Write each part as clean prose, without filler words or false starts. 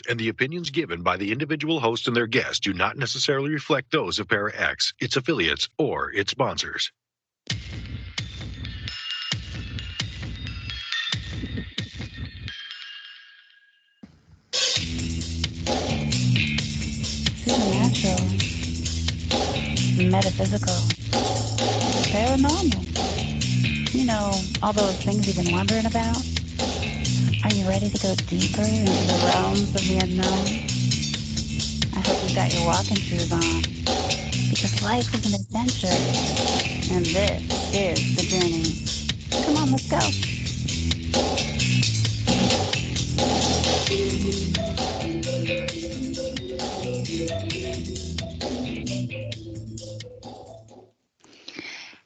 podcast, and the opinions given by the individual host and their guests do not necessarily reflect those of Para X, its affiliates, or its sponsors. Supernatural, metaphysical, paranormal. You know, all those things you've been wondering about? Are you ready to go deeper into the realms of the unknown? I hope you've got your walking shoes on, because life is an adventure, and this is the journey. Come on, let's go.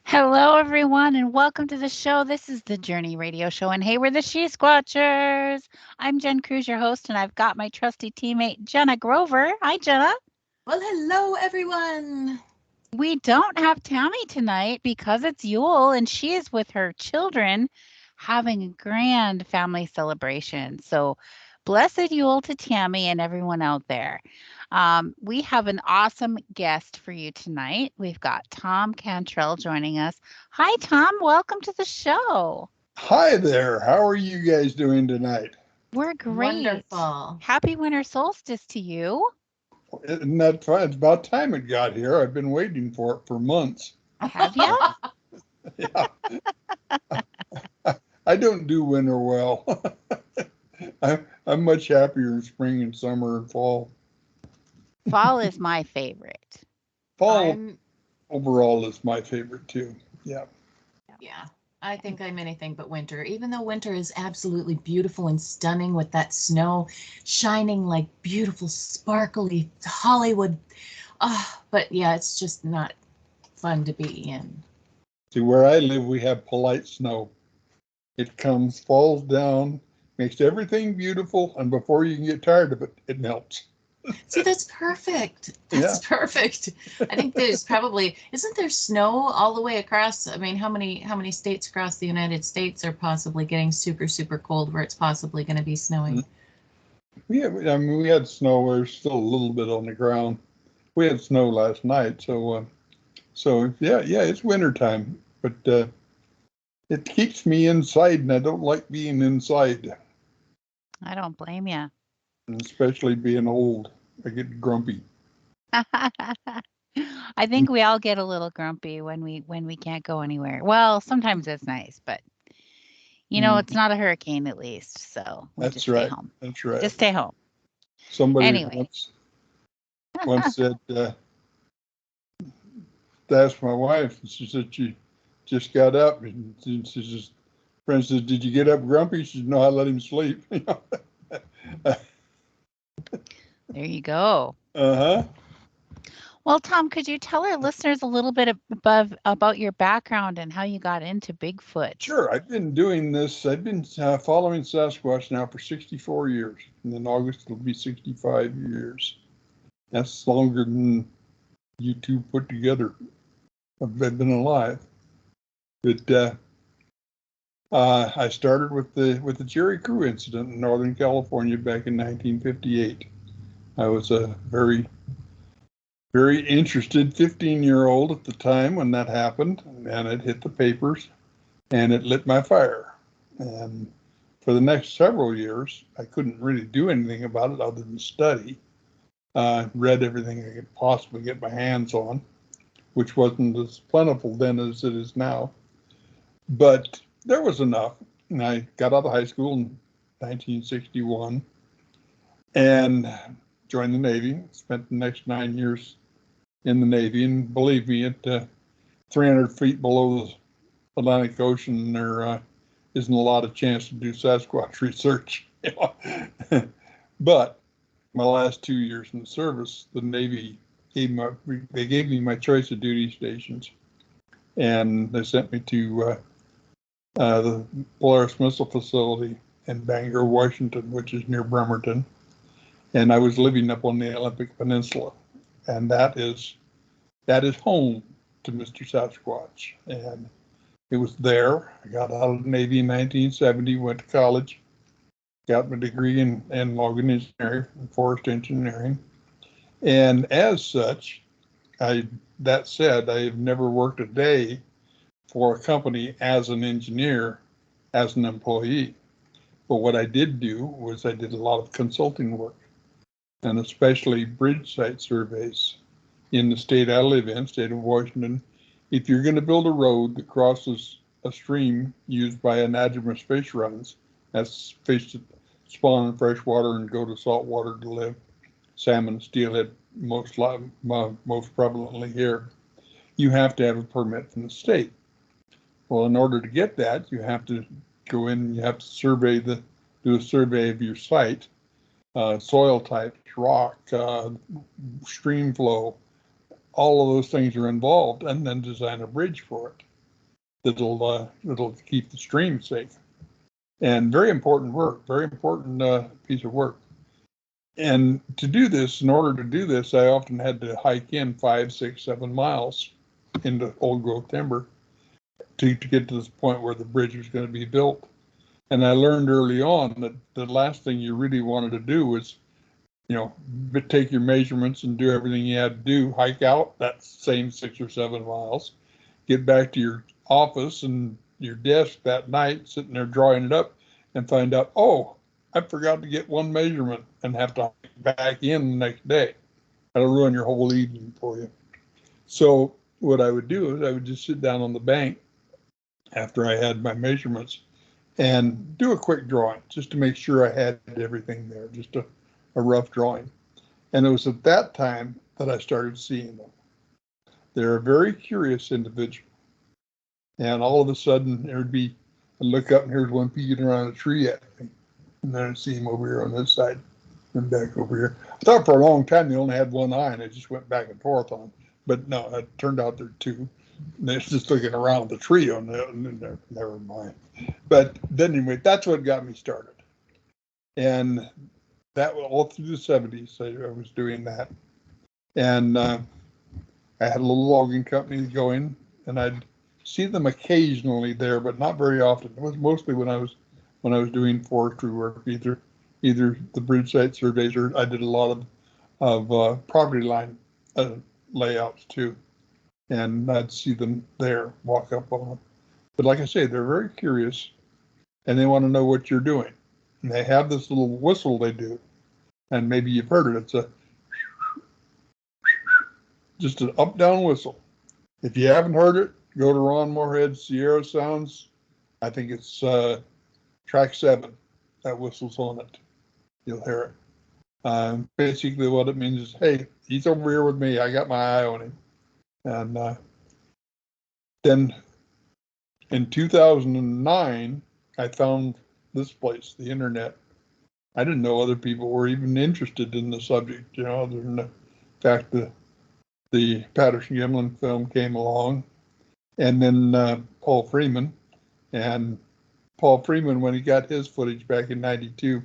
Hello, everyone, and welcome to the show. This is the Journey Radio Show, and hey, we're the She Squatchers. I'm Jen Cruz, your host, and I've got my trusty teammate, Jenna Grover. Hi, Jenna. Well, hello, everyone. We don't have Tammy tonight because it's Yule, and she is with her children having a grand family celebration. So, blessed Yule to Tammy and everyone out there. We have an awesome guest for you tonight. We've got Thom Cantrall joining us. Hi, Thom. Welcome to the show. Hi there. How are you guys doing tonight? We're great. Wonderful. Happy winter solstice to you. Isn't that fun? It's about time it got here. I've been waiting for it for months. Have you? Yeah. I don't do winter well. I'm much happier in spring and summer and fall. Fall is my favorite. Fall overall is my favorite too. Yeah. Yeah. I think I'm anything but winter, even though winter is absolutely beautiful and stunning with that snow shining like beautiful, sparkly Hollywood. But yeah, it's just not fun to be in. See, where I live, we have polite snow. It comes, falls down, makes everything beautiful, and before you can get tired of it, it melts. See, that's perfect. That's perfect. I think there's probably, isn't there snow all the way across? I mean, how many states across the United States are possibly getting super, super cold where it's possibly going to be snowing? We had snow. There's still a little bit on the ground. We had snow last night, so yeah, it's wintertime, but it keeps me inside, and I don't like being inside. I don't blame you. Especially being old. I get grumpy. I think we all get a little grumpy when we can't go anywhere. Well, sometimes it's nice, but it's not a hurricane at least, so we'll just stay home. That's right. Just stay home. Somebody Anyway. once said, asked my wife, and she said she just got up, and she says, friend says, "Did you get up grumpy?" She said, "No, I let him sleep." There you go. Uh-huh. Well, Thom, could you tell our listeners a little bit about your background and how you got into Bigfoot? Sure. I've been doing this. I've been following Sasquatch now for 64 years. And in August, it'll be 65 years. That's longer than you two put together. I've been alive. But I started with the Jerry Crew incident in Northern California back in 1958. I was a very, very interested 15-year-old at the time when that happened, and it hit the papers, and it lit my fire. And for the next several years, I couldn't really do anything about it other than study. Read everything I could possibly get my hands on, which wasn't as plentiful then as it is now. But there was enough. And I got out of high school in 1961 and joined the Navy. Spent the next 9 years in the Navy. And believe me, at 300 feet below the Atlantic Ocean, there isn't a lot of chance to do Sasquatch research. But my last 2 years in the service, the Navy gave me my choice of duty stations. And they sent me to the Polaris Missile Facility in Bangor, Washington, which is near Bremerton. And I was living up on the Olympic Peninsula. And that is home to Mr. Sasquatch. And it was there. I got out of the Navy in 1970, went to college, got my degree in logging engineering and forest engineering. And as such, that said, I have never worked a day for a company as an engineer, as an employee. But what I did do was I did a lot of consulting work, and especially bridge site surveys in the state I live in, state of Washington. If you're going to build a road that crosses a stream used by anadromous fish runs, that's fish that spawn in fresh water and go to salt water to live, salmon, steelhead, most prevalently here, you have to have a permit from the state. Well, in order to get that, you have to go in and you have to do a survey of your site, soil types, rock, stream flow, all of those things are involved, and then design a bridge for it that'll keep the stream safe. And very important work, very important piece of work. And to do this, in order to do this, I often had to hike in 5, 6, 7 miles into old growth timber to get to this point where the bridge was going to be built. And I learned early on that the last thing you really wanted to do was, take your measurements and do everything you had to do, hike out that same 6 or 7 miles, get back to your office and your desk that night, sitting there drawing it up, and find out, oh, I forgot to get one measurement, and have to hike back in the next day. That'll ruin your whole evening for you. So what I would do is I would just sit down on the bank after I had my measurements and do a quick drawing just to make sure I had everything there, just a rough drawing. And it was at that time that I started seeing them. They're a very curious individual. And all of a sudden, there would be, I'd look up and here's one peeking around a tree at me. And then I'd see him over here on this side and back over here. I thought for a long time they only had one eye and it just went back and forth on them. But no, it turned out there are two. And they're just looking around the tree on the, never mind. But then anyway, that's what got me started. And that all through the 70s, I was doing that. And I had a little logging company going, and I'd see them occasionally there, but not very often. It was mostly when I was doing forestry work, either the bridge site surveys, or I did a lot of property line layouts too. And I'd see them there, walk up on them. But like I say, they're very curious, and they want to know what you're doing. And they have this little whistle they do, and maybe you've heard it. It's just an up-down whistle. If you haven't heard it, go to Ron Moorhead's Sierra Sounds. I think it's track 7. That whistle's on it. You'll hear it. Basically what it means is, hey, he's over here with me. I got my eye on him. And then in 2009, I found this place, the internet. I didn't know other people were even interested in the subject, other than the fact that the Patterson-Gimlin film came along. And then Paul Freeman. And Paul Freeman, when he got his footage back in 92,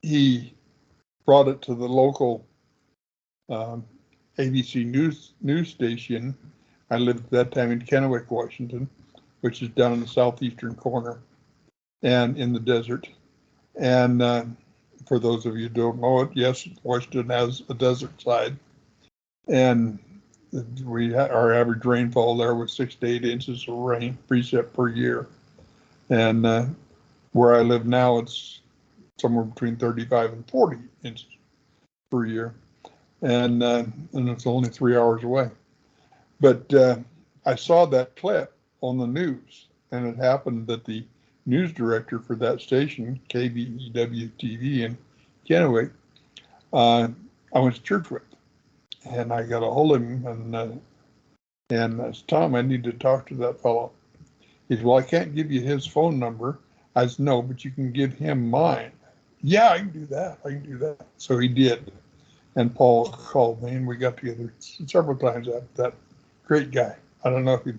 he brought it to the local ABC news station. I lived at that time in Kennewick, Washington, which is down in the southeastern corner and in the desert. And for those of you who don't know it, yes, Washington has a desert side. And our average rainfall there was 6 to 8 inches of rain, precip per year. And where I live now, it's somewhere between 35 and 40 inches per year. And it's only 3 hours away. But I saw that clip on the news, and it happened that the news director for that station, KBEW-TV in Kennewick, I went to church with. And I got a hold of him, and I said, Tom, I need to talk to that fellow. He said, well, I can't give you his phone number. I said, no, but you can give him mine. Yeah, I can do that. So he did. And Paul called me, and we got together several times after that. Great guy. I don't know if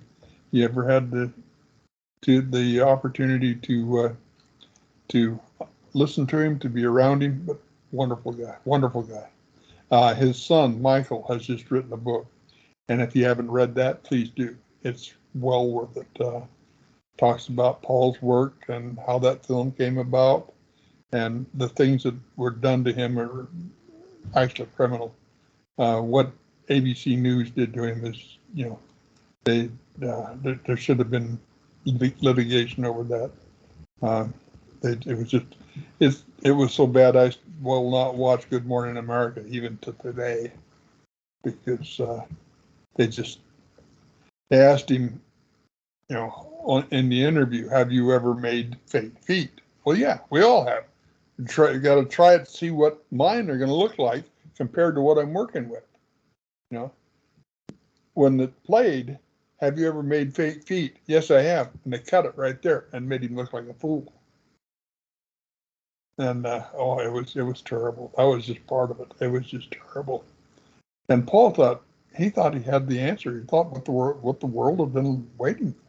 you ever had the opportunity to listen to him, to be around him, but wonderful guy. His son, Michael, has just written a book. And if you haven't read that, please do. It's well worth it. talks about Paul's work and how that film came about, and the things that were done to him are actually criminal. What ABC News did to him is, there should have been litigation over that. It was just, it was so bad I will not watch Good Morning America even to today, because they asked him, in the interview, have you ever made fake feet? Well, yeah, we all have. You got to try it to see what mine are going to look like compared to what I'm working with. When it played, have you ever made fake feet? Yes, I have. And they cut it right there and made him look like a fool. And it was terrible. That was just part of it. It was just terrible. And Paul thought he had the answer. He thought what the world had been waiting for.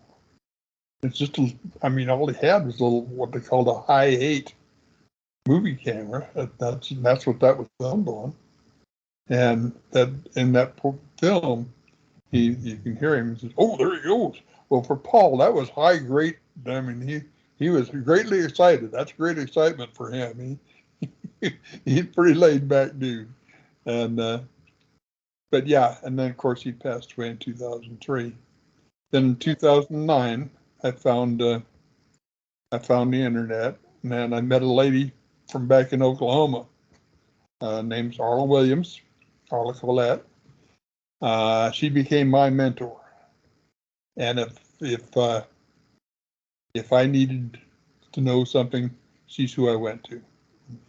It's just, all he had was a little, what they called a high 8 movie camera. That's what that was filmed on. And that in that film, you can hear him. He says, "Oh, there he goes." Well, for Paul, that was great. He was greatly excited. That's great excitement for him. He's pretty laid back dude. And but yeah, and then of course he passed away in 2003. Then in 2009, I found the internet, and then I met a lady from back in Oklahoma, named Arla Williams, Arla Collette. She became my mentor, and if I needed to know something, she's who I went to.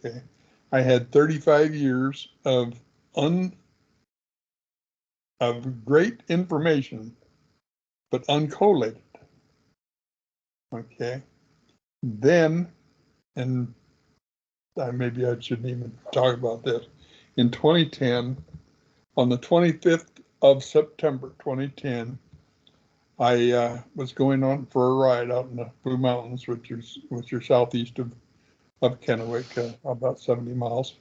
Okay, I had 35 years of great information, but uncollated. Okay, then, and maybe I shouldn't even talk about this. In 2010, on the 25th of September 2010, I was going on for a ride out in the Blue Mountains, which are southeast of Kennewick, about 70 miles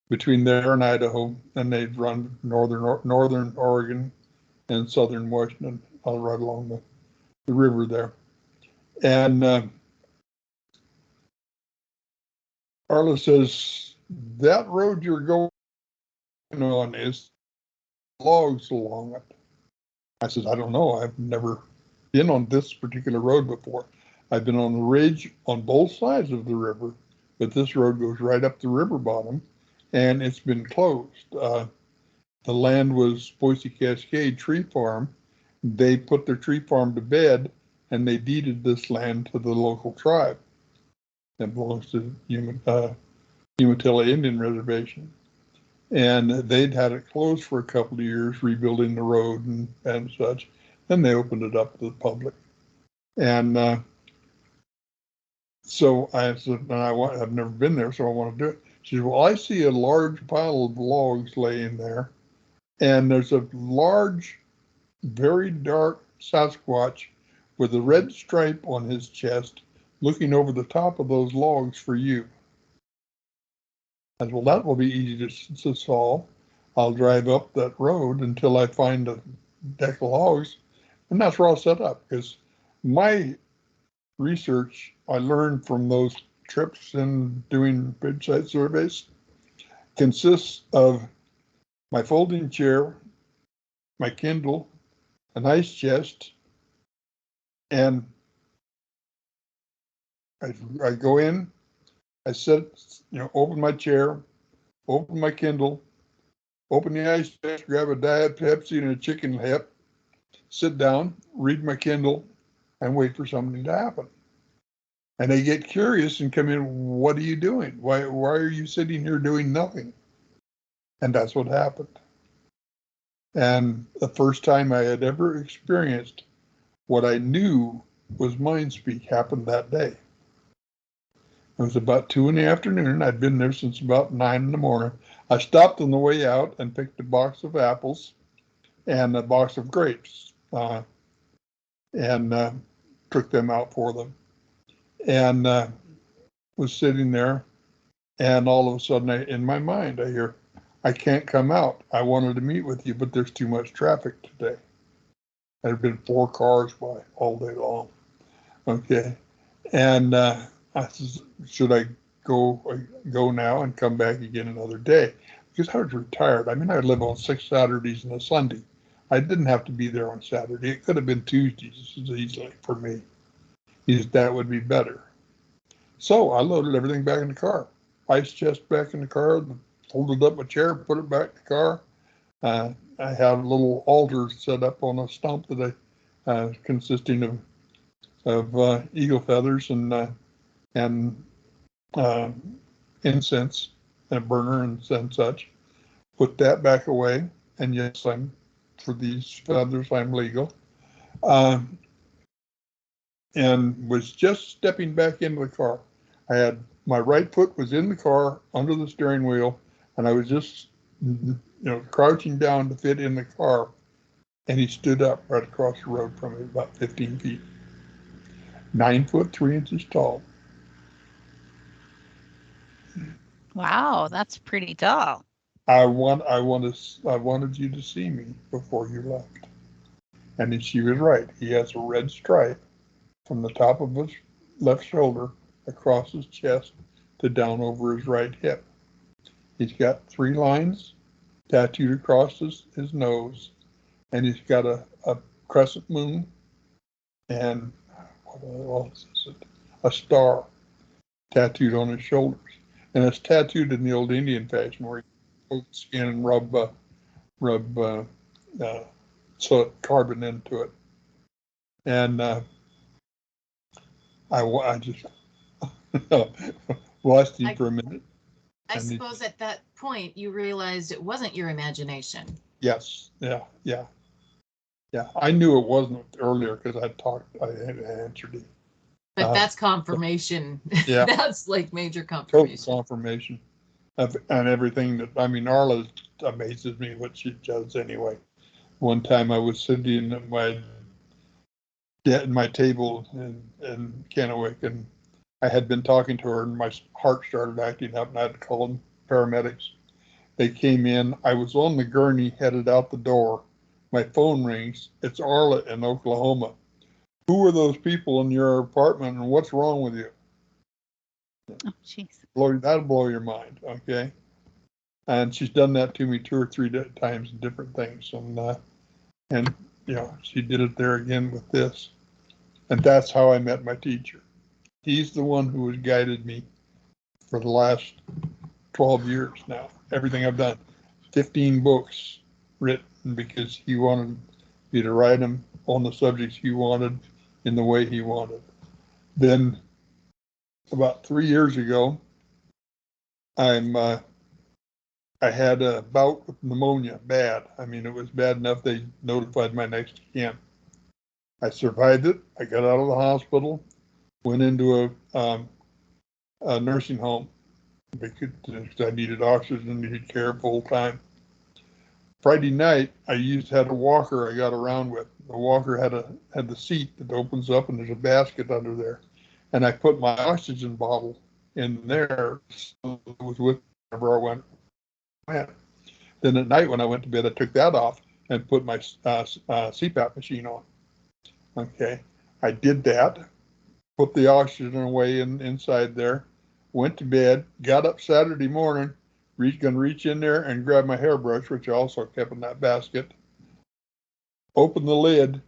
between there and Idaho, and they'd run northern Oregon and southern Washington, all right along the river there. And Arla says, that road you're going on is logs along it. I said, I don't know. I've never been on this particular road before. I've been on the ridge on both sides of the river, but this road goes right up the river bottom, and it's been closed. The land was Boise Cascade Tree Farm. They put their tree farm to bed, and they deeded this land to the local tribe. It belongs to Umatilla Indian Reservation. And they'd had it closed for a couple of years, rebuilding the road and such. Then they opened it up to the public. And so I said, I've never been there, so I want to do it. She said, well, I see a large pile of logs laying there, and there's a large, very dark Sasquatch with a red stripe on his chest looking over the top of those logs for you. I said, well, that will be easy to solve. I'll drive up that road until I find a deck of logs, and that's where I'll set up, because my research I learned from those trips and doing bridge site surveys consists of my folding chair, my Kindle, an ice chest, and I go in, I open my chair, open my Kindle, open the ice chest, grab a Diet Pepsi and a chicken hip, sit down, read my Kindle, and wait for something to happen. And they get curious and come in, what are you doing? Why are you sitting here doing nothing? And that's what happened. And the first time I had ever experienced what I knew was mind speak happened that day. It was about 2 in the afternoon. I'd been there since about 9 in the morning. I stopped on the way out and picked a box of apples and a box of grapes, and took them out for them. And was sitting there, and all of a sudden, in my mind, I hear, I can't come out. I wanted to meet with you, but there's too much traffic today. There had been 4 cars by all day long. Okay. And I said, should I go now and come back again another day? Because I was retired. I mean, I live on 6 Saturdays and a Sunday. I didn't have to be there on Saturday. It could have been Tuesdays easily for me. He said that would be better. So I loaded everything back in the car. Ice chest back in the car, folded up my chair, put it back in the car. I had a little altar set up on a stump that consisting of eagle feathers and incense and a burner and such. Put that back away, and yes, for these feathers I'm legal. And was just stepping back into the car. I had my right foot was in the car under the steering wheel, and I was just crouching down to fit in the car, and he stood up right across the road from me, about 15 feet. 9 foot 3 inches tall. Wow, that's pretty tall. I wanted you to see me before you left. And then she was right. He has a red stripe from the top of his left shoulder across his chest to down over his right hip. He's got 3 lines tattooed across his nose, and he's got a crescent moon and what else is it? A star tattooed on his shoulders. And it's tattooed in the old Indian fashion where you poke the skin and rub carbon into it. And I just watched him for a minute. I suppose at that point you realized it wasn't your imagination. Yes. Yeah. I knew it wasn't earlier because I had answered him. But that's confirmation. Yeah. That's like major confirmation. Total confirmation and everything that, I mean, Arla amazes me what she does anyway. One time I was sitting at my table in Kennewick, and I had been talking to her, and my heart started acting up, and I had to call them paramedics. They came in. I was on the gurney headed out the door. My phone rings. It's Arla in Oklahoma. Who are those people in your apartment, and what's wrong with you? Oh, jeez. That'll blow your mind, okay? And she's done that to me 2 or 3 times in different things, and she did it there again with this, and that's how I met my teacher. He's the one who has guided me for the last 12 years now. Everything I've done, 15 books written because he wanted me to write them on the subjects he wanted in the way he wanted. Then about 3 years ago, I had a bout with pneumonia, bad. I mean, it was bad enough they notified my next of kin. I survived it. I got out of the hospital, went into a nursing home because I needed oxygen, needed care full time. Friday night, I had a walker I got around with. The walker had the seat that opens up, and there's a basket under there. And I put my oxygen bottle in there, so it was with me wherever I went. Then at night when I went to bed, I took that off and put my CPAP machine on. Okay, I did that, put the oxygen away inside there, went to bed, got up Saturday morning, gonna reach in there and grab my hairbrush, which I also kept in that basket, open the lid,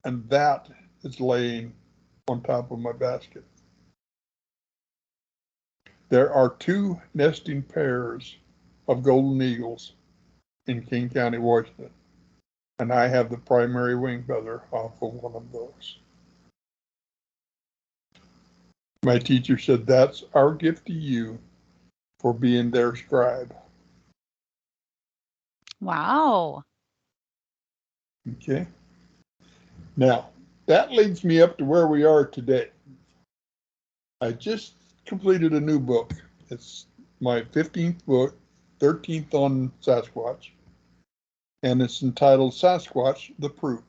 and that is laying on top of my basket. There are 2 nesting pairs of golden eagles in King County, Washington, and I have the primary wing feather off of one of those. My teacher said, that's our gift to you for being their scribe. Wow. Okay. Now, that leads me up to where we are today. I just completed a new book. It's my 15th book, 13th on Sasquatch, and it's entitled Sasquatch, the Proof.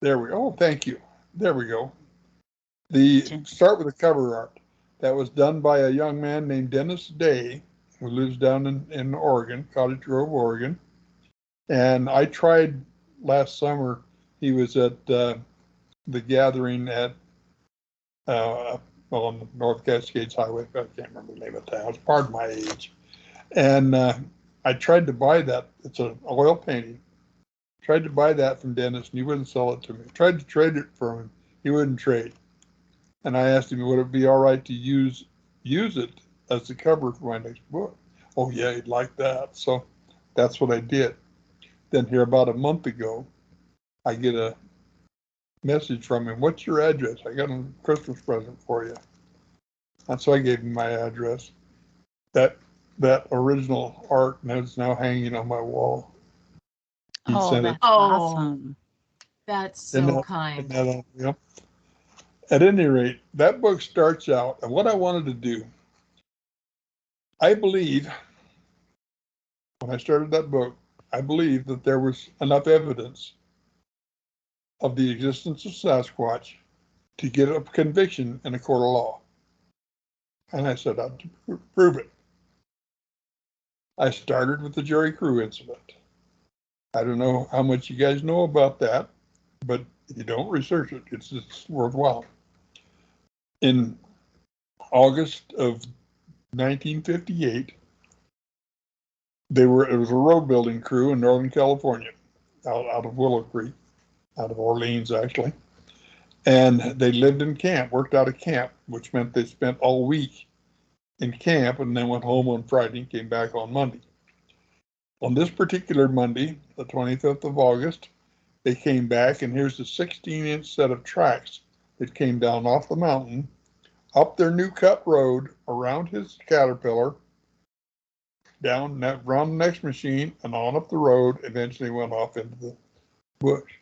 There we go. Oh, thank you. There we go. Start with the cover art. That was done by a young man named Dennis Day, who lives down in Oregon, Cottage Grove, Oregon. And I tried last summer He was at the gathering at on the North Cascades Highway. I can't remember the name of the town. It's part of my age. And I tried to buy that. It's an oil painting. Tried to buy that from Dennis, and he wouldn't sell it to me. Tried to trade it from him. He wouldn't trade. And I asked him, would it be all right to use it as the cover for my next book? Oh, yeah, he'd like that. So that's what I did. Then here about a month ago, I get a message from him. What's your address? I got a Christmas present for you. And so I gave him my address. That original art is now hanging on my wall. He Oh, sent that's it. awesome. That's so kind. Yeah. At any rate, that book starts out, and what I wanted to do, I believe, when I started that book, I believe that there was enough evidence of the existence of Sasquatch to get a conviction in a court of law. And I set out to prove it. I started with the Jerry Crew incident. I don't know how much you guys know about that, but if you don't research it, it's worthwhile. In August of 1958, it was a road building crew in Northern California, out of Willow Creek, out of Orleans actually. And they lived in camp, worked out of camp, which meant they spent all week in camp and then went home on Friday and came back on Monday. On this particular Monday, the 25th of August, they came back, and here's a 16-inch set of tracks that came down off the mountain, up their new cut road, around his Caterpillar, down around the next machine, and on up the road, eventually went off into the bush.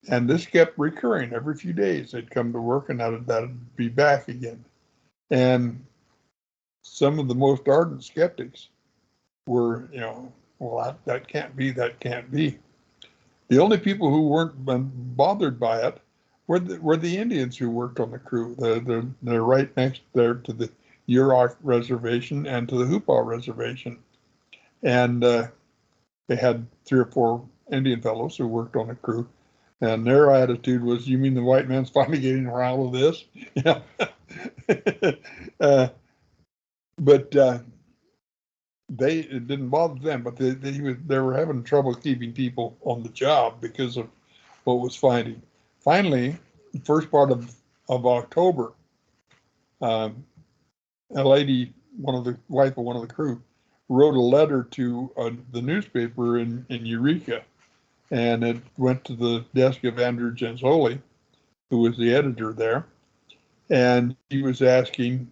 And this kept recurring every few days. They'd come to work, and that'd be back again. And some of the most ardent skeptics were, well, that can't be, that can't be. The only people who weren't bothered by it were the Indians who worked on the crew. They're right next there to the Yurok Reservation and to the Hoopaw Reservation. And they had 3 or 4 Indian fellows who worked on the crew. And their attitude was, you mean the white man's finally getting around with this? Yeah. But it didn't bother them, but they were having trouble keeping people on the job because of what was finding. Finally, the first part of October, a lady, wife of one of the crew, wrote a letter to the newspaper in Eureka, and it went to the desk of Andrew Genzoli, who was the editor there, and he was asking,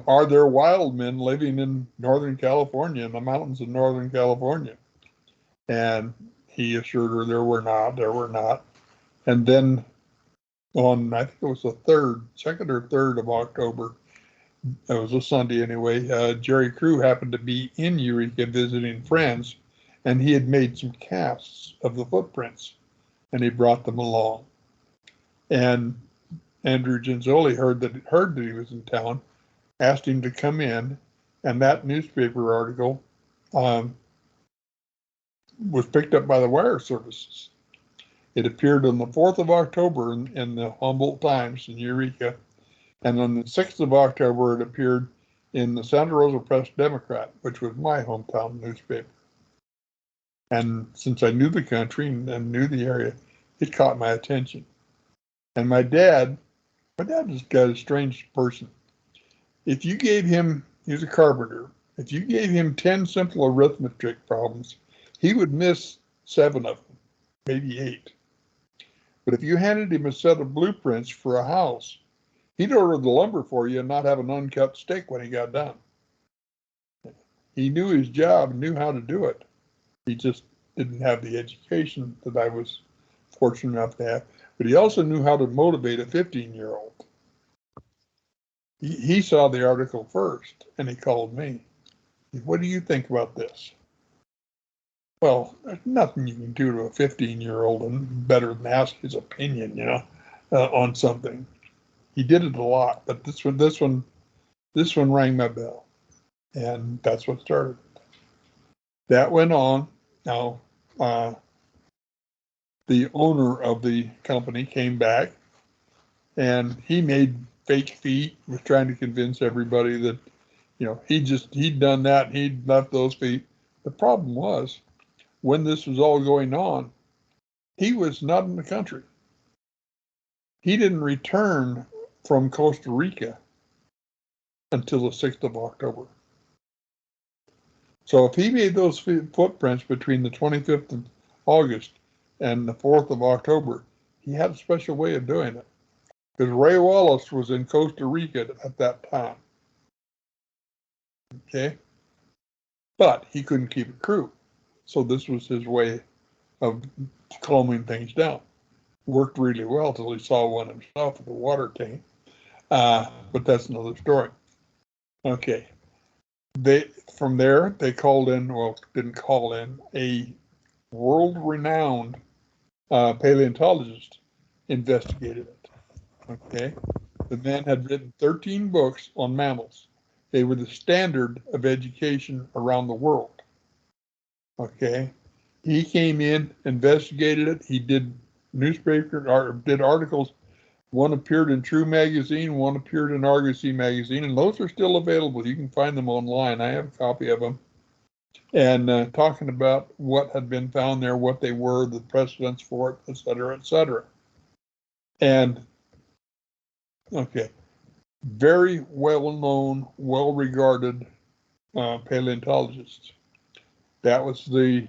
are there wild men living in Northern California, in the mountains of Northern California? And he assured her there were not. And then on, I think it was the 2nd or 3rd of October, it was a Sunday anyway, Jerry Crew happened to be in Eureka visiting friends, and he had made some casts of the footprints, and he brought them along. And Andrew Genzoli heard that he was in town, asked him to come in, and that newspaper article was picked up by the wire services. It appeared on the 4th of October in the Humboldt Times in Eureka, and on the 6th of October it appeared in the Santa Rosa Press Democrat, which was my hometown newspaper. And since I knew the country and knew the area, it caught my attention. And my dad is got a strange person. If you gave him, he's a carpenter, if you gave him 10 simple arithmetic problems, he would miss 7 of them, maybe 8. But if you handed him a set of blueprints for a house, he'd order the lumber for you and not have an uncut stick when he got done. He knew his job, knew how to do it. He just didn't have the education that I was fortunate enough to have. But he also knew how to motivate a 15-year-old. He saw the article first, and he called me. What do you think about this? Well, there's nothing you can do to a 15-year-old and better than ask his opinion, on something. He did it a lot, but this one rang my bell, and that's what started. That went on. Now, the owner of the company came back, and he made fake feet, was trying to convince everybody that, he'd done that, and he'd left those feet. The problem was, when this was all going on, he was not in the country. He didn't return from Costa Rica until the 6th of October. So if he made those footprints between the 25th of August and the 4th of October, he had a special way of doing it. Because Ray Wallace was in Costa Rica at that time. Okay? But he couldn't keep a crew. So this was his way of calming things down. Worked really well till he saw one himself with a water tank. But that's another story. Okay. From there, they called in, well, didn't call in, a world-renowned paleontologist investigated it. Okay. The man had written 13 books on mammals. They were the standard of education around the world. Okay. He came in, investigated it. He did did articles. One appeared in True Magazine, one appeared in Argosy Magazine, and those are still available. You can find them online. I have a copy of them. And talking about what had been found there, what they were, the precedents for it, et cetera, et cetera. And, okay, very well-known, well-regarded paleontologists. That was the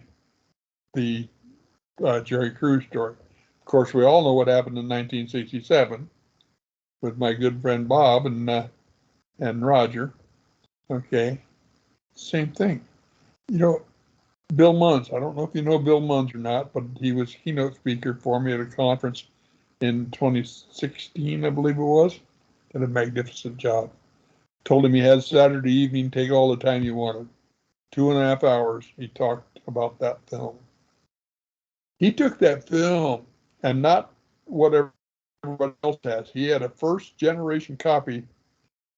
Jerry Cruz story. Of course, we all know what happened in 1967 with my good friend Bob and Roger. Okay, same thing. Bill Munns. I don't know if you know Bill Munns or not, but he was keynote speaker for me at a conference in 2016, I believe it was. Did a magnificent job. Told him he had Saturday evening, take all the time you wanted. 2.5 hours. He talked about that film. He took that film and not whatever everybody else has. He had a first generation copy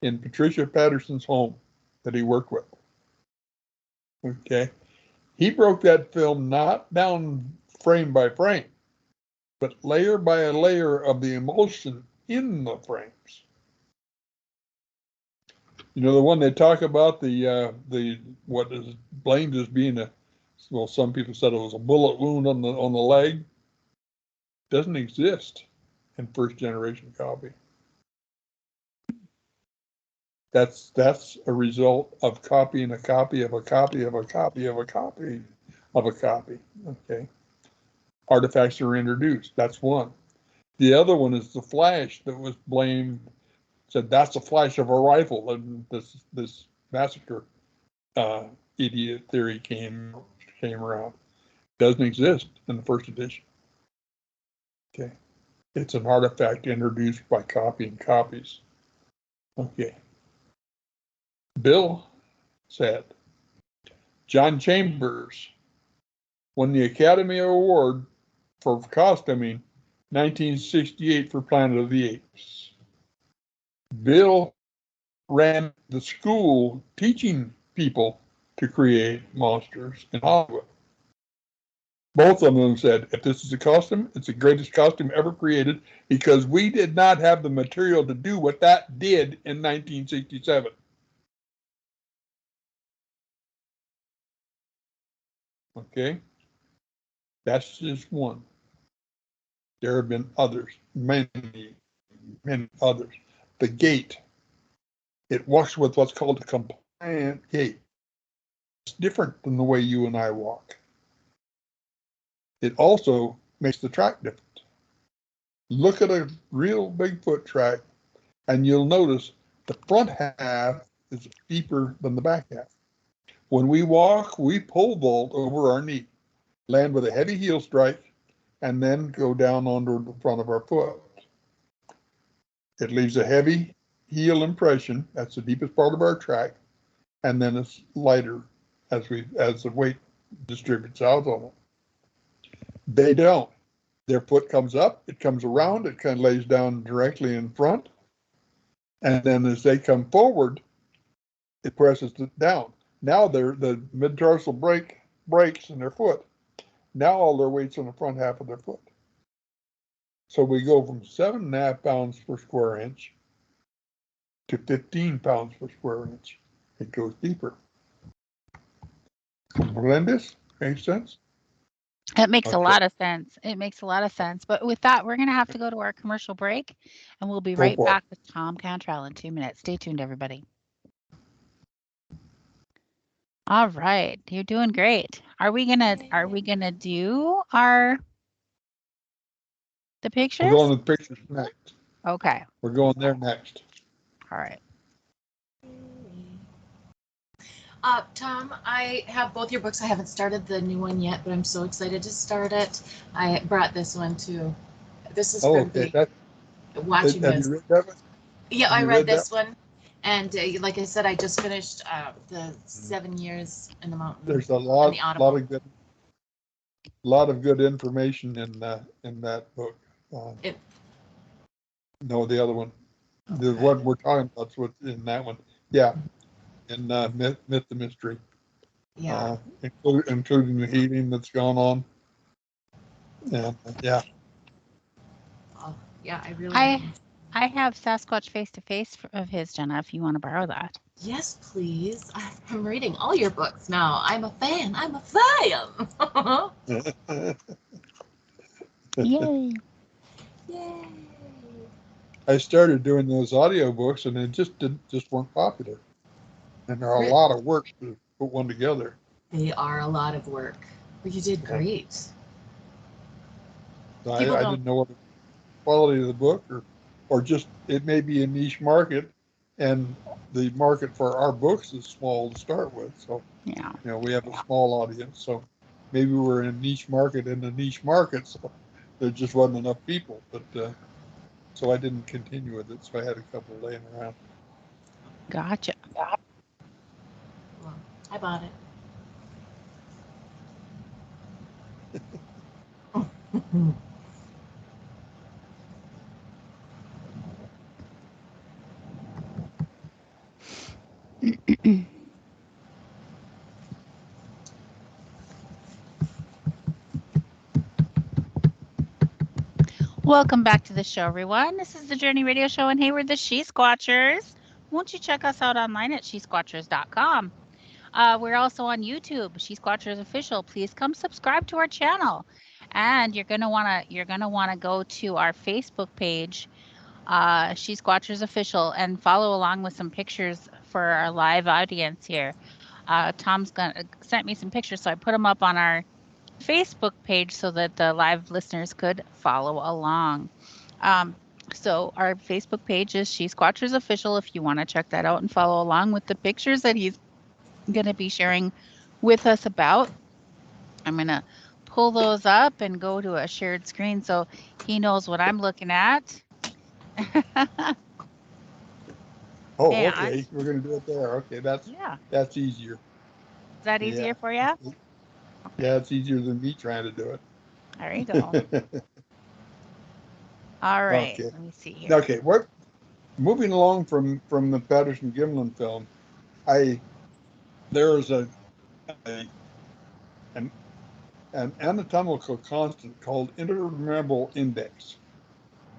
in Patricia Patterson's home that he worked with. Okay. He broke that film not down frame by frame, but layer by a layer of the emulsion in the frames. The one they talk about, the what is blamed as being some people said it was a bullet wound on the leg. Doesn't exist in first generation copy. That's a result of copying a copy of a copy of a copy of a copy of a copy. Okay. Artifacts are introduced. That's one. The other one is the flash that was blamed. Said that's a flash of a rifle, and this massacre idiot theory came around. Doesn't exist in the first edition. Okay. It's an artifact introduced by copying copies. Okay. Bill said, John Chambers won the Academy Award for costuming 1968 for Planet of the Apes. Bill ran the school teaching people to create monsters in Hollywood. Both of them said, if this is a costume, it's the greatest costume ever created because we did not have the material to do what that did in 1967. Okay? That's just one. There have been others, many, many others. The gate, it walks with what's called a compliant gait. It's different than the way you and I walk. It also makes the track different. Look at a real Bigfoot track, and you'll notice the front half is deeper than the back half. When we walk, we pole vault over our knee, land with a heavy heel strike, and then go down onto the front of our foot. It leaves a heavy heel impression. That's the deepest part of our track, and then it's lighter as the weight distributes out on it. They don't. Their foot comes up, it comes around, it kind of lays down directly in front, and then as they come forward, it presses it down. Now the mid-tarsal breaks in their foot. Now all their weight's on the front half of their foot. So we go from 7.5 pounds per square inch to 15 pounds per square inch. It goes deeper. Melendez, makes sense? It makes a Okay. lot of sense. It makes a lot of sense. But with that, we're going to have to go to our commercial break, and we'll be Go right for it. back with Thom Cantrall in 2 minutes. Stay tuned, everybody. All right, you're doing great. Are we gonna do the We're pictures? going to the pictures next. Okay. We're going there next. All right. Thom, I have both your books. I haven't started the new one yet, but I'm so excited to start it. I brought this one too. This is for Okay. watching Have this. you read that one? Yeah, Have I you read read this one. And like I said, I just finished the 7 Years in the Mountain. There's a on lot the Audible. of good information in that book. No, the other one. The one we're talking about is what's in that one. Yeah. In Myth the Mystery. Yeah. Including the healing that's gone on. And yeah. Oh, yeah, I really. I have Sasquatch Face to Face of his, Jenna, if you want to borrow that. Yes, please. I'm reading all your books now. I'm a fan. Yay. Yay. I started doing those audiobooks and they just weren't popular. And they're a lot of work to put one together. They are a lot of work. But you did great. So I didn't know what the quality of the book or just it may be a niche market and the market for our books is small to start with. So yeah, we have a small audience. So maybe we're in a niche market in a niche market. So there just wasn't enough people. But so I didn't continue with it. So I had a couple laying around. Gotcha. Well, I bought it. Welcome back to the show, everyone. This is the Journey Radio Show in Hayward, the She Squatchers. Won't you check us out online at shesquatchers.com? We're also on YouTube, She Squatchers Official. Please come subscribe to our channel, and you're gonna wanna go to our Facebook page, She Squatchers Official, and follow along with some pictures for our live audience here. Thom's sent me some pictures, so I put them up on our Facebook page so that the live listeners could follow along. So our Facebook page is She Squatchers Official if you want to check that out and follow along with the pictures that he's going to be sharing with us about. I'm going to pull those up and go to a shared screen so he knows what I'm looking at. Okay. We're going to do it there. Okay. That's easier. Is that easier for you? Yeah, it's easier than me trying to do it. There you go. All right. Okay. Let me see here. Okay. Moving along from the Patterson Gimlin film, there is an anatomical constant called intermembrane index.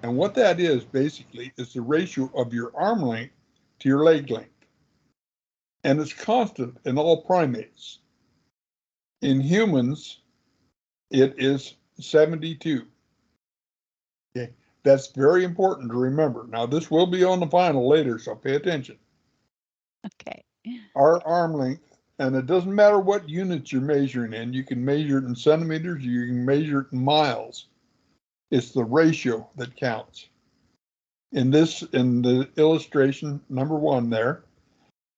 And what that is basically is the ratio of your arm length to your leg length. And it's constant in all primates. In humans, it is 72. Okay, that's very important to remember. Now, this will be on the final later, so pay attention. Okay. Our arm length, and it doesn't matter what units you're measuring in, you can measure it in centimeters, you can measure it in miles. It's the ratio that counts. In the illustration, number 1 there,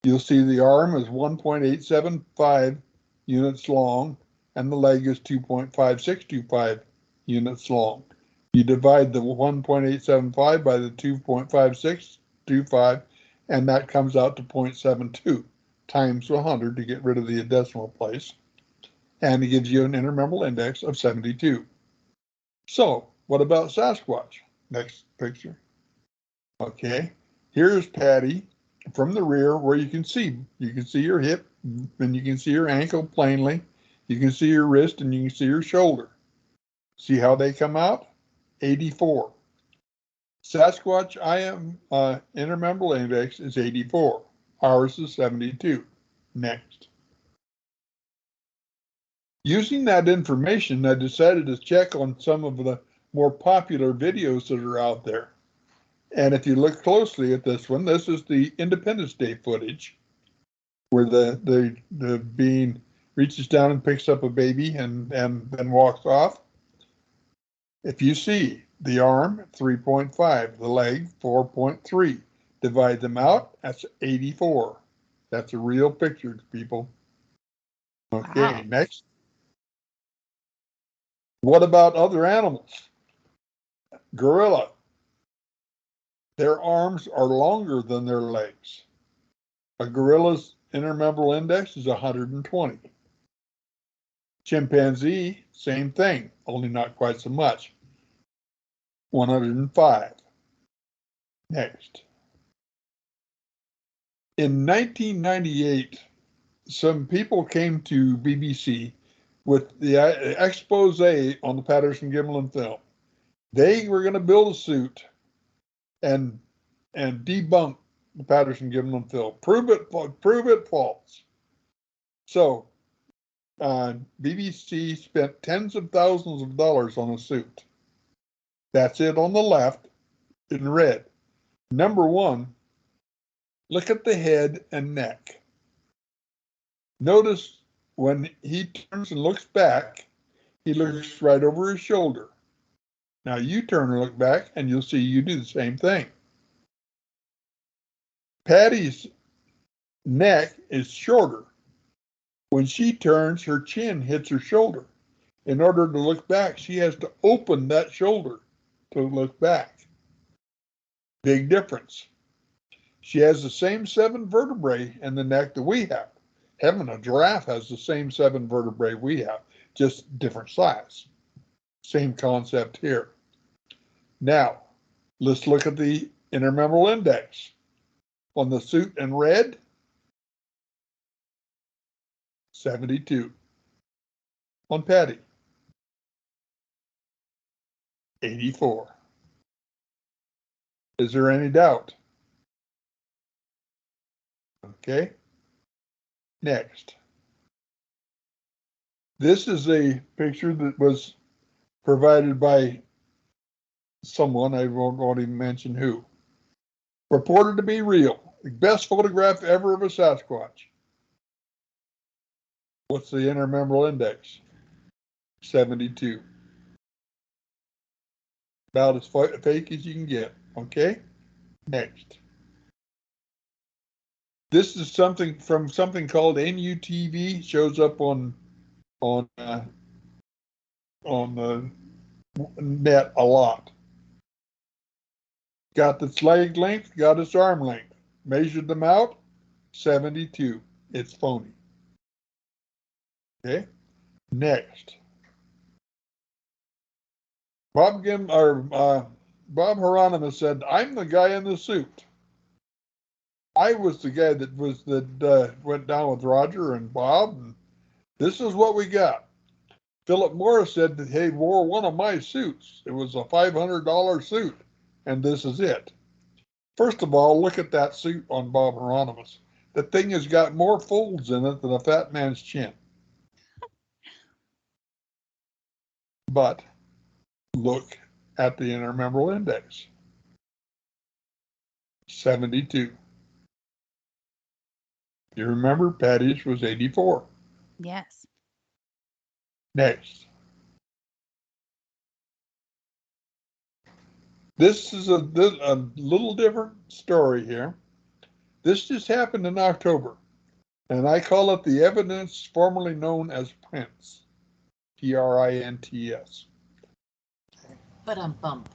you'll see the arm is 1.875 units long, and the leg is 2.5625 units long. You divide the 1.875 by the 2.5625, and that comes out to 0.72 times 100 to get rid of the decimal place. And it gives you an intermembrane index of 72. So, what about Sasquatch? Next picture. Okay, here's Patty from the rear where you can see your hip and you can see your ankle plainly. You can see your wrist and you can see your shoulder. See how they come out? 84. Sasquatch intermembrane index is 84. Ours is 72. Next. Using that information, I decided to check on some of the more popular videos that are out there. And if you look closely at this one, this is the Independence Day footage where the being reaches down and picks up a baby and then walks off. If you see the arm, 3.5, the leg, 4.3, divide them out, that's 84. That's a real picture, people. Okay, Wow. next. What about other animals? Gorilla. Their arms are longer than their legs. A gorilla's intermembral index is 120. Chimpanzee, same thing, only not quite so much. 105. Next. In 1998, some people came to BBC with the expose on the Patterson-Gimlin film. They were going to build a suit and debunk the Patterson-Gimlin film. Prove it false. So BBC spent tens of thousands of dollars on a suit. That's it on the left in red. Number one, look at the head and neck. Notice when he turns and looks back, he looks right over his shoulder. Now you turn and look back and you'll see you do the same thing. Patty's neck is shorter. When she turns, her chin hits her shoulder. In order to look back, she has to open that shoulder to look back. Big difference. She has the same 7 vertebrae in the neck that we have. Heaven, a giraffe has the same 7 vertebrae we have, just different size. Same concept here. Now, let's look at the intermembral index. On the suit in red, 72. On Patty, 84. Is there any doubt? Okay. Next. This is a picture that was provided by someone, I won't even mention who. Reported to be real. The best photograph ever of a Sasquatch. What's the intermembral index? 72. About as fake as you can get. Okay? Next. This is something from something called NUTV. Shows up on the net a lot. Got its leg length, got its arm length. Measured them out, 72. It's phony. Okay. Next. Bob Hieronymus said, "I'm the guy in the suit. I was the guy that went down with Roger and Bob, and this is what we got." Philip Morris said that he wore one of my suits. It was a $500 suit, and this is it. First of all, look at that suit on Bob Hieronymus. The thing has got more folds in it than a fat man's chin. But look at the intermembral index. 72. You remember Patty's was 84. Yes. Next. This is a little different story here. This just happened in October, and I call it the evidence formerly known as prints. Prints. But I'm bummed.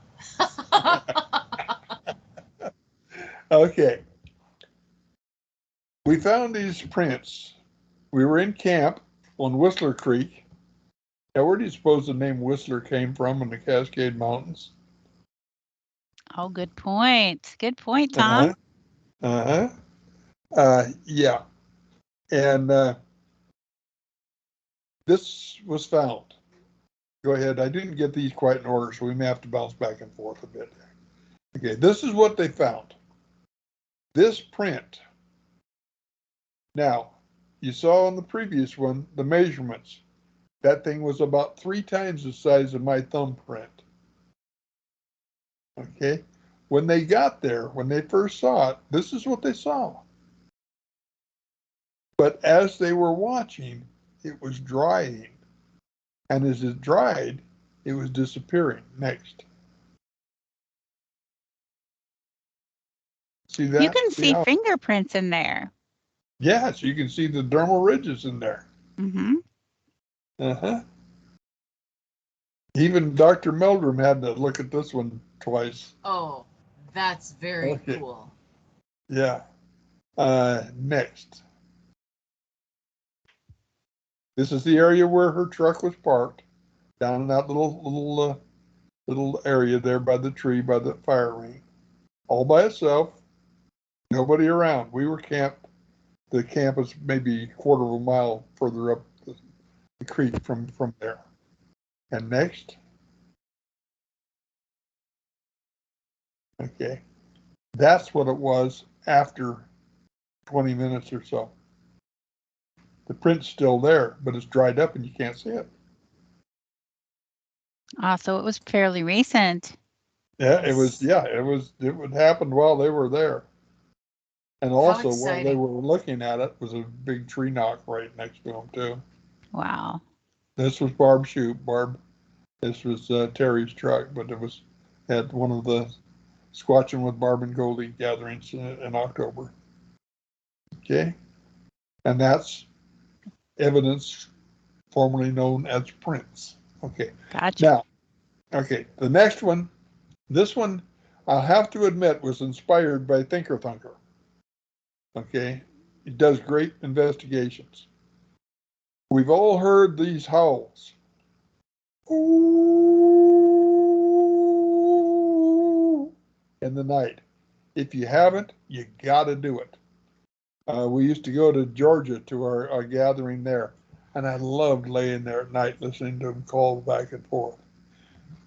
Okay. We found these prints. We were in camp on Whistler Creek. Now, where do you suppose the name Whistler came from in the Cascade Mountains? Oh, good point. Good point, Thom. Yeah. And this was found. go ahead. I didn't get these quite in order, so we may have to bounce back and forth a bit. Okay, this is what they found. This print. Now, you saw on the previous one, the measurements. That thing was about 3 times the size of my thumbprint. Okay, when they got there, when they first saw it, this is what they saw. But as they were watching, it was drying. And as it dried, it was disappearing. Next. See that? You can see how, fingerprints in there. yeah, so you can see the dermal ridges in there. Mm-hmm. Uh-huh. Even Dr. Meldrum had to look at this one twice. Oh, that's very Okay. cool. Yeah. Next. This is the area where her truck was parked, down in that little area there by the tree, by the fire ring, all by itself, nobody around. We were camped. The camp was maybe a quarter of a mile further up the creek from there. And next. Okay. That's what it was after 20 minutes or so. The print's still there, but it's dried up and you can't see it. So it was fairly recent. Yeah, it was. Yes. Yeah, it would happen while they were there. And also while they exciting. were looking at it was a big tree knock right next to them too. Wow. This was Barb's chute. This was Terry's truck, but it had one of the Squatching with Barb and Goldie gatherings in October. Okay, and that's evidence formerly known as prints. Okay, Gotcha. now, okay, the next one, this one, I'll have to admit, was inspired by Thinker Thunker. Okay, he does great investigations. We've all heard these howls. Ooh, in the night. If you haven't, you got to do it. We used to go to Georgia to our gathering there, and I loved laying there at night listening to them call back and forth.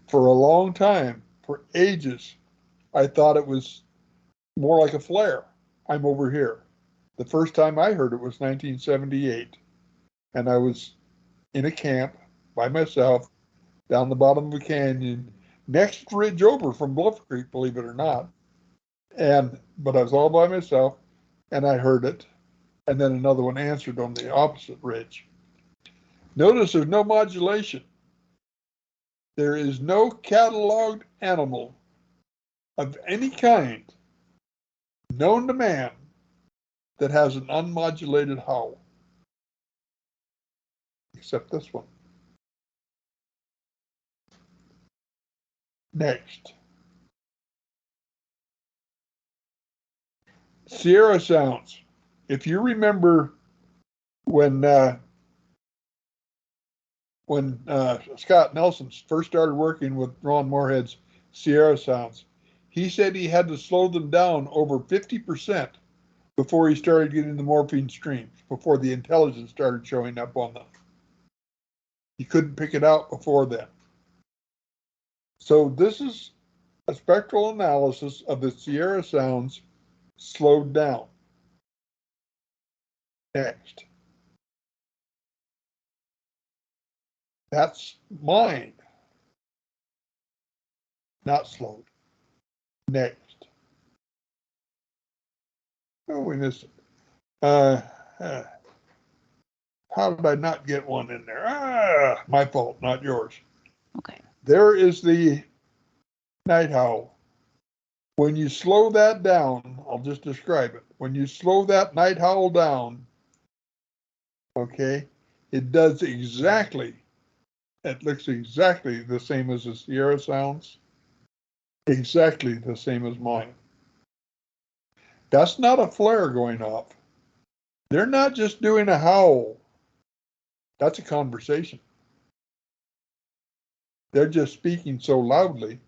For a long time, for ages, I thought it was more like a flare. I'm over here. The first time I heard it was 1978, and I was in a camp by myself down the bottom of a canyon, next ridge over from Bluff Creek, believe it or not. But I was all by myself, and I heard it, and then another one answered on the opposite ridge. Notice there's no modulation. There is no cataloged animal of any kind known to man that has an unmodulated howl, except this one. Next. Sierra sounds. If you remember when Scott Nelson first started working with Ron Moorhead's Sierra sounds, he said he had to slow them down over 50% before he started getting the morphine streams, before the intelligence started showing up on them. He couldn't pick it out before then. So this is a spectral analysis of the Sierra sounds slowed down. Next. That's mine, not slowed. Next. Oh, we missed it. How did I not get one in there? My fault, not yours. Okay. There is the night howl. When you slow that down, I'll just describe it. When you slow that night howl down, okay, it does exactly, it looks exactly the same as the Sierra sounds, exactly the same as mine. That's not a flare going off. They're not just doing a howl. That's a conversation. They're just speaking so loudly.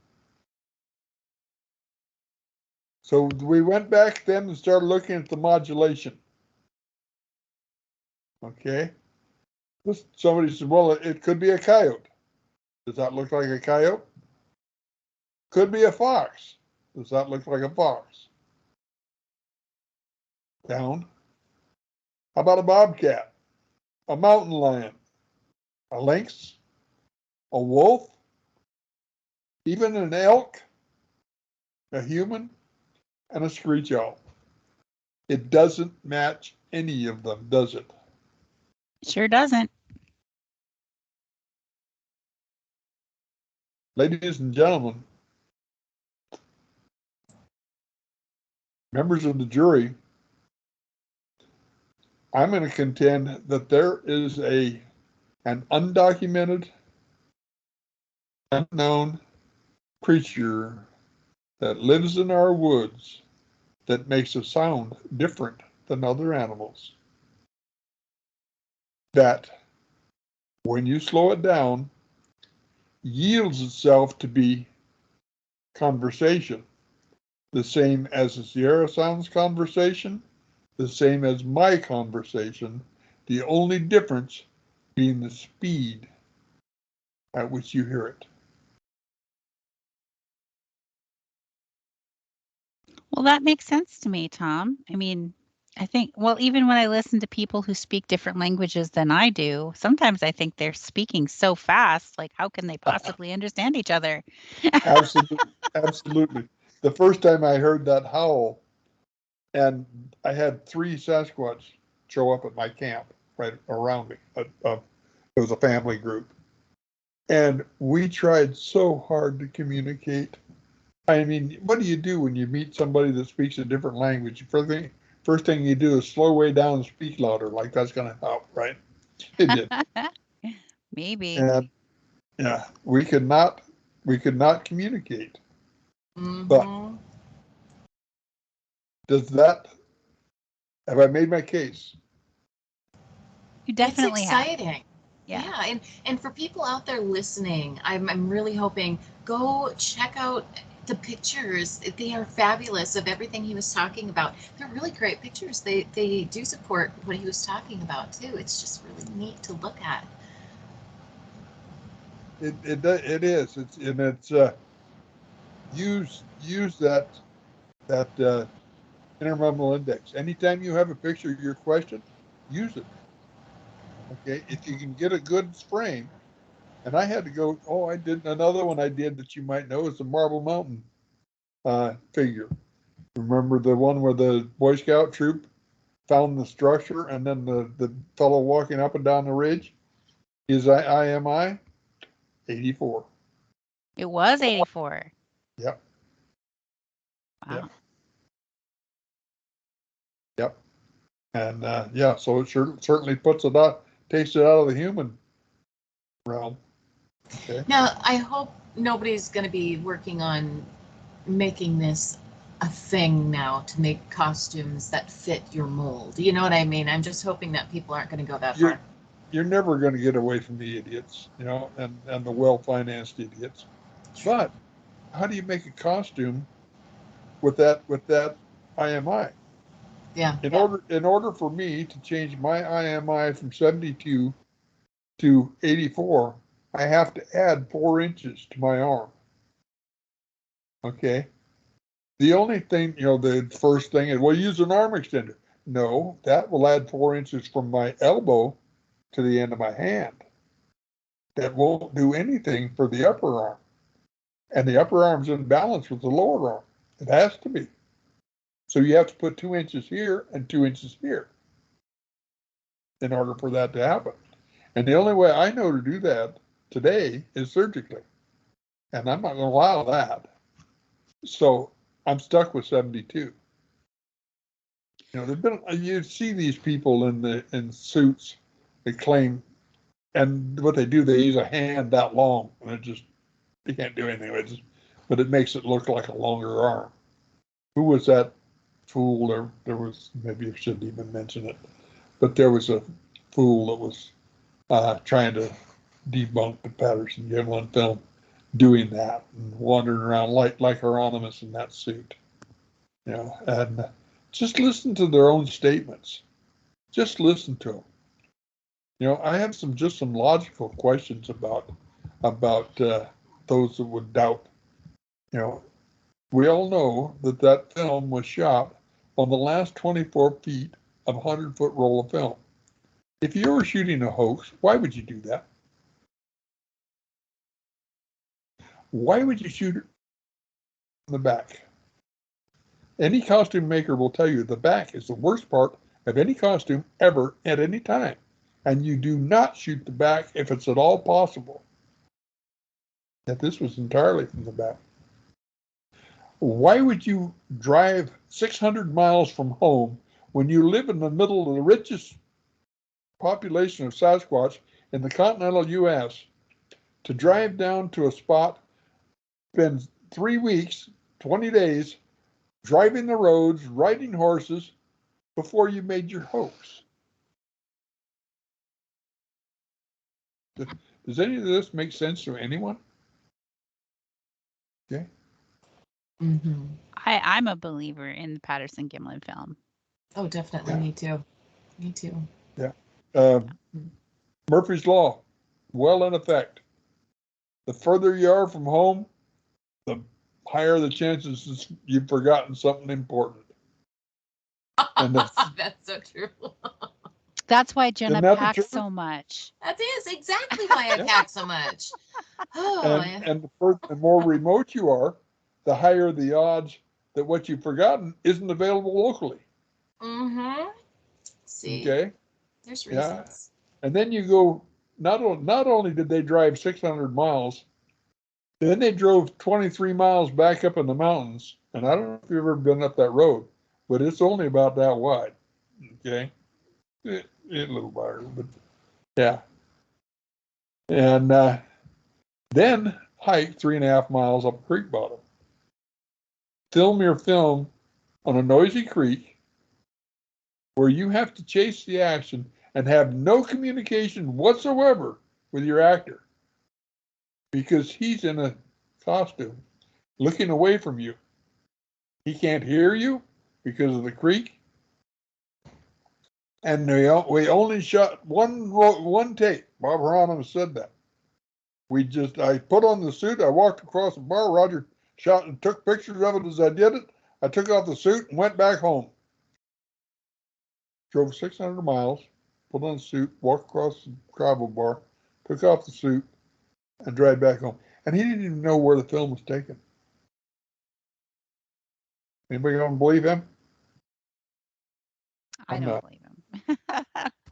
So we went back then and started looking at the modulation. Okay. Somebody said, well, it could be a coyote. Does that look like a coyote? Could be a fox. Does that look like a fox? Down. How about a bobcat? A mountain lion? A lynx? A wolf? Even an elk? A human? And a screech owl? It doesn't match any of them, does it? Sure doesn't. Ladies and gentlemen, members of the jury, I'm going to contend that there is an undocumented, unknown creature that lives in our woods that makes a sound different than other animals. That, when you slow it down, yields itself to be conversation, the same as the Sierra Sounds conversation, the same as my conversation, the only difference being the speed at which you hear it. Well, that makes sense to me, Thom. I mean, I think, well, even when I listen to people who speak different languages than I do, sometimes I think they're speaking so fast, like, how can they possibly understand each other? Absolutely. Absolutely. The first time I heard that howl, and I had 3 Sasquatch show up at my camp right around me. It was a family group. And we tried so hard to communicate. I mean, what do you do when you meet somebody that speaks a different language? First thing you do is slow way down and speak louder, like that's going to help, right? It did. Maybe. And yeah, we could not communicate. But have I made my case? You definitely it's have. exciting. Yeah. And for people out there listening, I'm really hoping, go check out the pictures. They are fabulous of everything he was talking about. They're really great pictures. They do support what he was talking about too. It's just really neat to look at. It is. It's use that intermodal index. Anytime you have a picture of your question, use it. Okay, if you can get a good frame. And I had to go. Oh, I did another one. I did that you might know is the Marble Mountain figure. Remember the one where the Boy Scout troop found the structure, and then the fellow walking up and down the ridge? His IMI 84. It was 84. Yep. Wow. Yep. Yep. And yeah, so it certainly takes it out of the human realm. Okay. Now, I hope nobody's going to be working on making this a thing now to make costumes that fit your mold. You know what I mean? I'm just hoping that people aren't going to go that far. You're never going to get away from the idiots, and the well-financed idiots. But how do you make a costume with that IMI? Yeah. In order for me to change my IMI from 72 to 84, I have to add 4 inches to my arm. Okay. The only thing, the first thing is, well, use an arm extender. No, that will add 4 inches from my elbow to the end of my hand. That won't do anything for the upper arm. And the upper arm's in balance with the lower arm. It has to be. So you have to put 2 inches here and 2 inches here in order for that to happen. And the only way I know to do that today is surgically. And I'm not going to allow that. So I'm stuck with 72. You see these people in suits that claim, and what they do, they use a hand that long, and they can't do anything with it, but it makes it look like a longer arm. Who was that fool? There was, maybe I shouldn't even mention it, but there was a fool that was trying to debunk the Patterson-Gimlin film, doing that and wandering around like Hieronymus in that suit. And just listen to their own statements. Just listen to them. I have some logical questions about about those that would doubt. You know, we all know that that film was shot on the last 24 feet of a 100-foot roll of film. If you were shooting a hoax, why would you do that? Why would you shoot it in the back? Any costume maker will tell you the back is the worst part of any costume ever at any time. And you do not shoot the back if it's at all possible. Yet this was entirely from the back. Why would you drive 600 miles from home when you live in the middle of the richest population of Sasquatch in the continental U.S. to drive down to a spot, spend 3 weeks, 20 days, driving the roads, riding horses, before you made your hoax? Does any of this make sense to anyone? Okay. Mm-hmm. I'm a believer in the Patterson Gimlin film. Oh, definitely. Yeah. Me too. Me too. Yeah. Murphy's Law, well in effect. The further you are from home, the higher the chances you've forgotten something important. And That's so true. That's why Jenna Isn't that the packs truth? so much. That is exactly why I Yeah. pack so much. Oh, yeah. and the more remote you are, the higher the odds that what you've forgotten isn't available locally. Mm-hmm. See, Okay. there's Yeah. reasons. And then you go, not only did they drive 600 miles, then they drove 23 miles back up in the mountains. And I don't know if you've ever been up that road, but it's only about that wide. Okay. It a little wider, but yeah. And then hike 3.5 miles up a creek bottom. Film your film on a noisy creek where you have to chase the action and have no communication whatsoever with your actor because he's in a costume looking away from you. He can't hear you because of the creek. And we only shot one take. Bob Hieronymus said that. I put on the suit, I walked across the bar, Roger shot and took pictures of it as I did it. I took off the suit and went back home. Drove 600 miles, put on the suit, walked across the gravel bar, took off the suit, and drive back home. And he didn't even know where the film was taken. Anybody gonna believe him? I I'm don't not. believe him.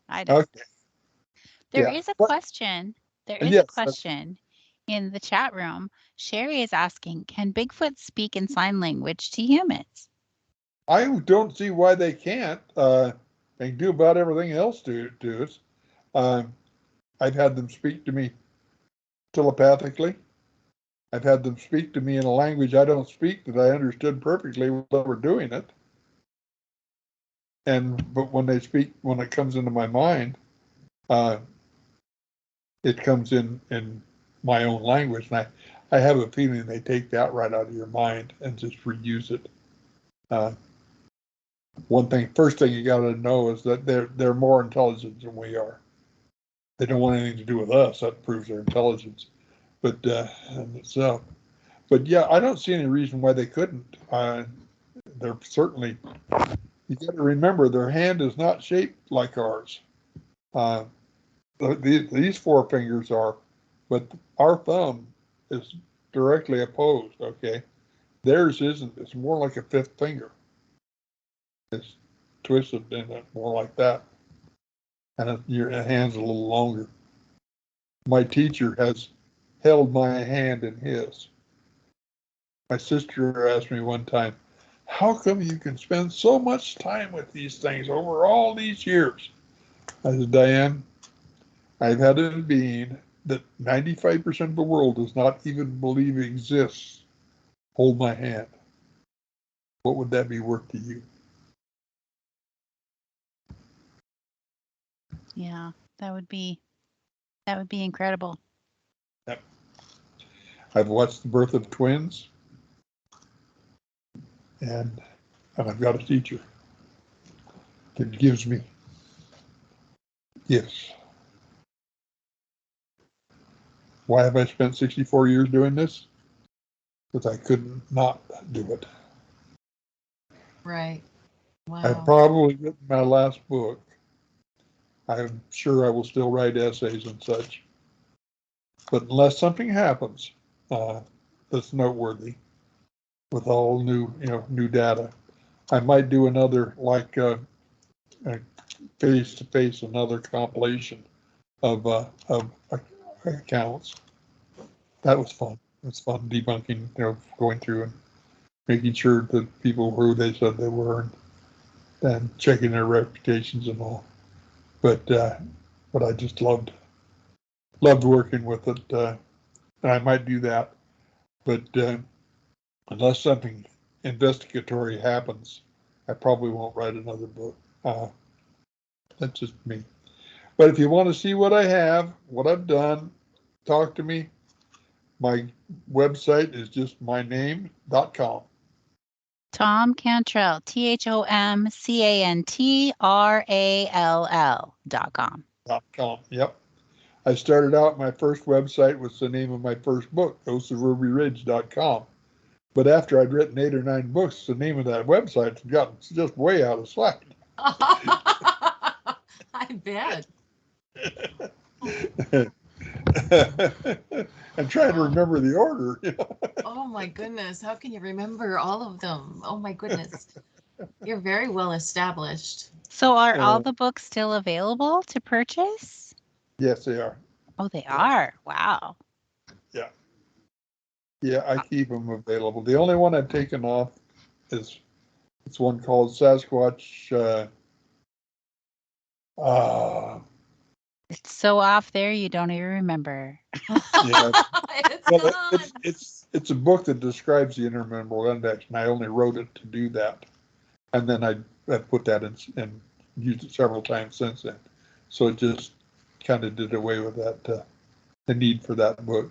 I don't. Okay. There Yeah. is a But question. There is a yes, question in the chat room. Sherry is asking, can Bigfoot speak in sign language to humans? I don't see why they can't. They can do about everything else to us. I've had them speak to me telepathically. I've had them speak to me in a language I don't speak that I understood perfectly while they were doing it. But when they speak, when it comes into my mind, it comes in my own language, and I have a feeling they take that right out of your mind and just reuse it. First thing you got to know is that they're more intelligent than we are. They don't want anything to do with us. That proves their intelligence. But in itself, but yeah, I don't see any reason why they couldn't. They're certainly. You got to remember their hand is not shaped like ours. These four fingers are, but our thumb is directly opposed. Okay, theirs isn't. It's more like a fifth finger. It's twisted in it more like that, and your hand's a little longer. My teacher has held my hand in his. My sister asked me one time, how come you can spend so much time with these things over all these years? I said, Diane, I've had a being that 95% of the world does not even believe exists hold my hand. What would that be worth to you? Yeah, that would be incredible. Yep. I've watched the birth of twins, and I've got a teacher that gives me gifts. Why have I spent 64 years doing this? Because I couldn't not do it. Right. I've Wow. probably written my last book. I'm sure I will still write essays and such. But unless something happens that's noteworthy with all new data, I might do another face-to-face, another compilation of accounts. That was fun. It was fun debunking, going through and making sure that people were who they said they were, and checking their reputations and all. But I just loved working with it, and I might do that. But unless something investigatory happens, I probably won't write another book. That's just me. But if you want to see what I have, what I've done, talk to me. My website is just myname.com. Thom Cantrall, THOMCANTRALL.com. Yep. I started out, my first website was the name of my first book, ghostsofrubyridge.com. But after I'd written 8 or 9 books, the name of that website had gotten just way out of slack. I bet. I'm trying to remember the order. Oh my goodness. How can you remember all of them? Oh my goodness. You're very well established. So are all the books still available to purchase? Yes, they are. Oh, they are. Wow. Yeah, I keep them available. The only one I've taken off is it's one called Sasquatch. It's so off there you don't even remember. Yeah. Well, It's a book that describes the Intermineral Index, and I only wrote it to do that. And then I put that in and used it several times since then. So it just kind of did away with that, the need for that book.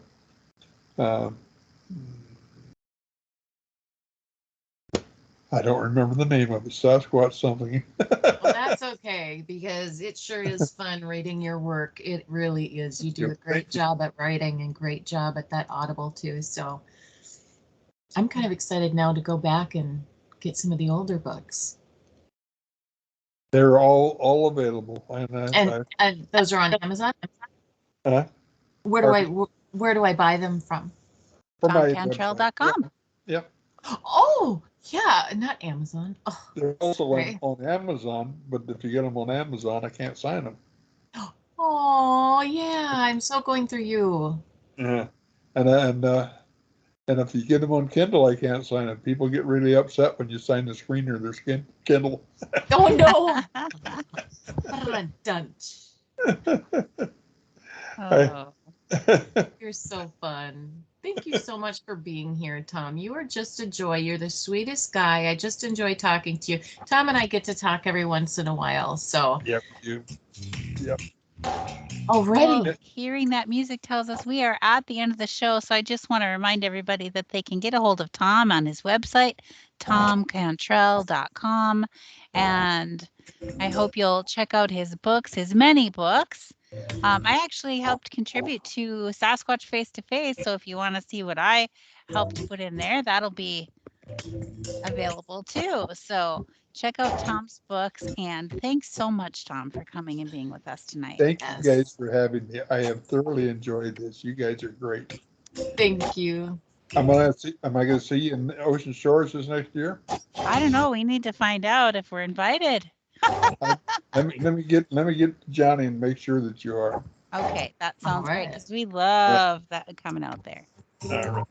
I don't remember the name of it. Sasquatch something. Well, that's okay, because it sure is fun reading your work. It really is. You do a great job at writing and great job at that Audible too. So I'm kind of excited now to go back and get some of the older books. They're all available. And those are on Amazon. Where do I buy them from? ThomCantrall.com. Yep. Oh, yeah, not Amazon. Oh, They're also right. on Amazon, but if you get them on Amazon, I can't sign them. Oh, yeah, I'm so going through you. Yeah. And if you get them on Kindle, I can't sign them. People get really upset when you sign the screen or their Kindle. Oh, no. Done. Oh. You're so fun. Thank you so much for being here, Thom. You are just a joy. You're the sweetest guy. I just enjoy talking to you. Thom and I get to talk every once in a while. So. Yep. Yep. Already. Well, hearing that music tells us we are at the end of the show. So I just want to remind everybody that they can get a hold of Thom on his website, thomcantrall.com. And I hope you'll check out his books, his many books. I actually helped contribute to Sasquatch Face to Face. So if you want to see what I helped put in there, that'll be available too. So check out Thom's books. And thanks so much, Thom, for coming and being with us tonight. Thank you guys for having me. I have thoroughly enjoyed this. You guys are great. Thank you. Am I going to see you in Ocean Shores this next year? I don't know. We need to find out if we're invited. Let me get Johnny and make sure that you are. Okay, that sounds All great, right. because we love that coming out there. All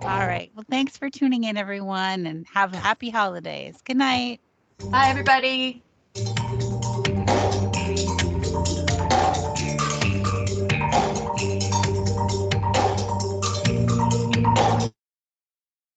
right. Well, thanks for tuning in, everyone, and have happy holidays. Good night. Bye, everybody.